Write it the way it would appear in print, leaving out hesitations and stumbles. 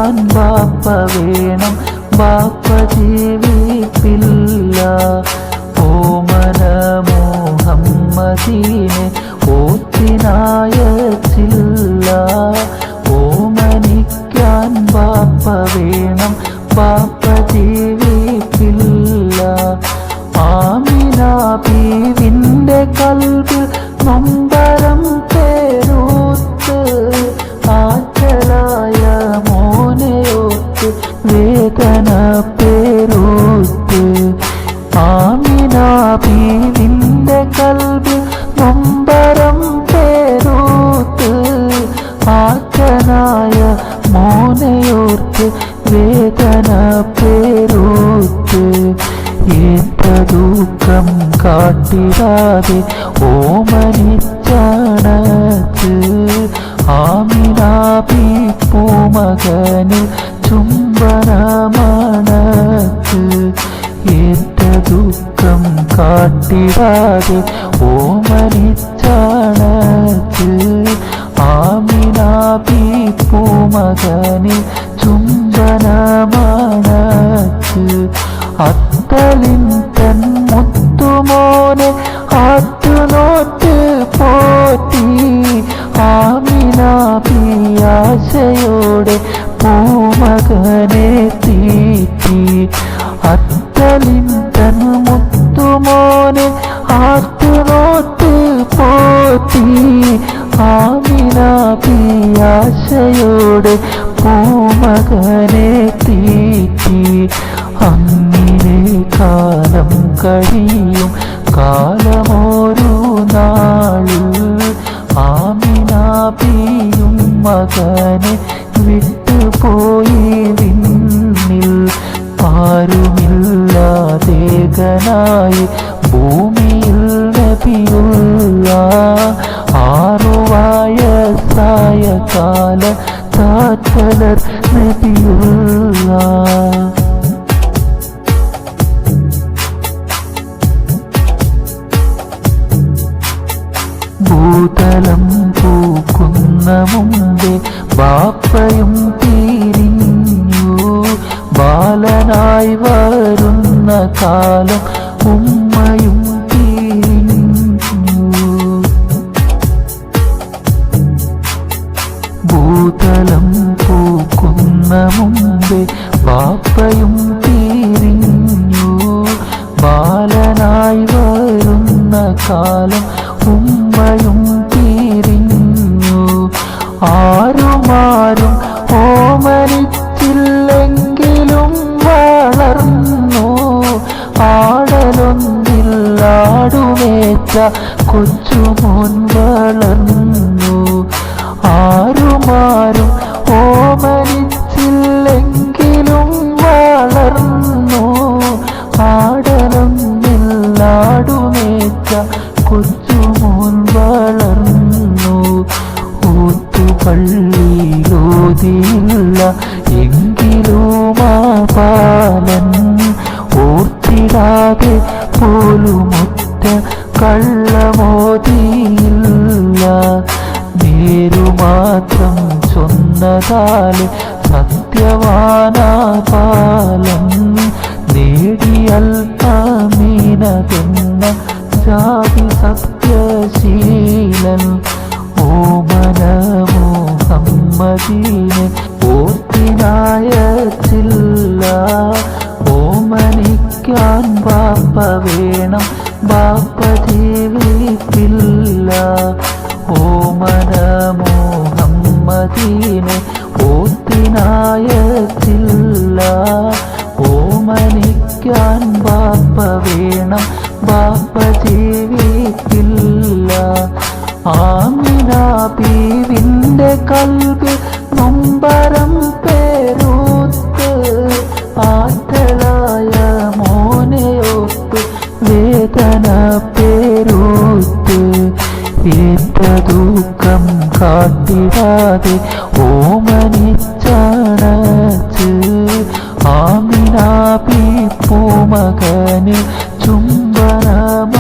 ഓമനിക്കാൻ ബാപ്പ വേണം, ബാപ്പ ജീവിപ്പില്ല. ഓമന മുഹമ്മദീനെ ഓത്തിനായച്ചില്ല. ഓമനിക്കാൻ ബാപ്പ വേണം, ബാപ്പ ജീവിപ്പില്ല. ആമിന ബീവിന്റെ കൽബിൽ നൊമ്പരം പേരൂത്ത്, ആറ്റലായ മോനെയോത്ത് വേദന പേരൂത്ത്. ആമിന ബീവിന്റെ കൽബിൽ നൊമ്പരം പേരൂത്ത്, ആറ്റലായ മോനെയോർത്ത് വേദന പേരൂത്ത്. ഏത്ത ദുഃഖം കാട്ടിടാതെ ഓമനിച്ചണച്ച്, ആമിന പൂമകന് ചുംബനമണച്ച്. ഏത്ത ദുഃഖം കാട്ടിടാതെ ഓമനിച്ചണച്ച്, ആമിന പൂമകന് ചുംബനമണച്ച്. അത്തലിൻ തൻ മുത്തുമോനെ ആറ്റുനോറ്റ് പോറ്റി, ആമിന ആശയോടെ പൂമകനെ തീറ്റി. അത്തലിൻ തൻ മുത്തുമോനെ ആറ്റുനോറ്റ് പോറ്റി, ആമിന ആശയോടെ പൂമകനെ തീറ്റി. അങ്ങനെ കാലം കഴിയും കാലമോരു നാള്, ആമിന ബീയും മകനെ വിട്ടുപോയി വിണ്ണിൽ. ആരുമില്ലാതേകനായി ഭൂമിയിൽ നബിയുള്ള, 6 വയസ്സായ കാല താറ്റലർ നബിയുള്ള. ഭൂതലം പൂക്കുന്ന മുമ്പേ ബാപ്പയും പിരിഞ്ഞു, ബാലനായി വരുന്ന കാലം ഉമ്മയും പിരിഞ്ഞു. ഭൂതലം പൂക്കുന്ന മുമ്പേ ബാപ്പയും പിരിഞ്ഞു, ബാലനായി വരുന്ന കാലം ഉമ്മയും പിരിഞ്ഞു. ആരുമാരും ഓമനിച്ചില്ലെങ്കിലും വളർന്നു, ആടലൊന്നില്ലാടുമേച്ച കൊച്ചുമോൻ വളർന്നു. ആരുമാരും ഓമനിച്ചില്ലെങ്കിലും വളർന്നു, ആടലൊന്നില്ലാടുമേച്ച കൊച്ചുമോൻ വളർന്നു. ഊത്തുപള്ളിയിലോതിയില്ല എങ്കിലും ആ ബാലൻ, ഓർത്തിടാതെ പോലുമൊറ്റ കള്ളമോതിയില്ല. നേരുമാത്രം ചൊന്നതാല് സത്യവാനാ ബാലൻ, നേടിയൽപമീനതെന്ന ജാതി സത്യശീലൻ. ഓമന മുഹമ്മദീനെ ഓത്തിനായച്ചില്ല. ഓമനിക്കാൻ ബാപ്പ വേണം, ബാപ്പ ജീവിപ്പില്ല. ഓമന മുഹമ്മദീനെ ഓത്തിനായച്ചില്ല. ഓമനിക്കാൻ ബാപ്പ വേണം, ബാപ്പ ജീവിപ്പില്ല. ആമിന ബീവിന്റെ കൽബിൽ നൊമ്പരം പേരൂത്ത്, ആറ്റലായ മോനെയോത്ത് വേദന പേരൂത്ത്. ഏത്ത ദുഃഖം കാട്ടിടാതെ ഓമനിച്ചണച്ച്, ആമിന പൂമകന് ചുംബനം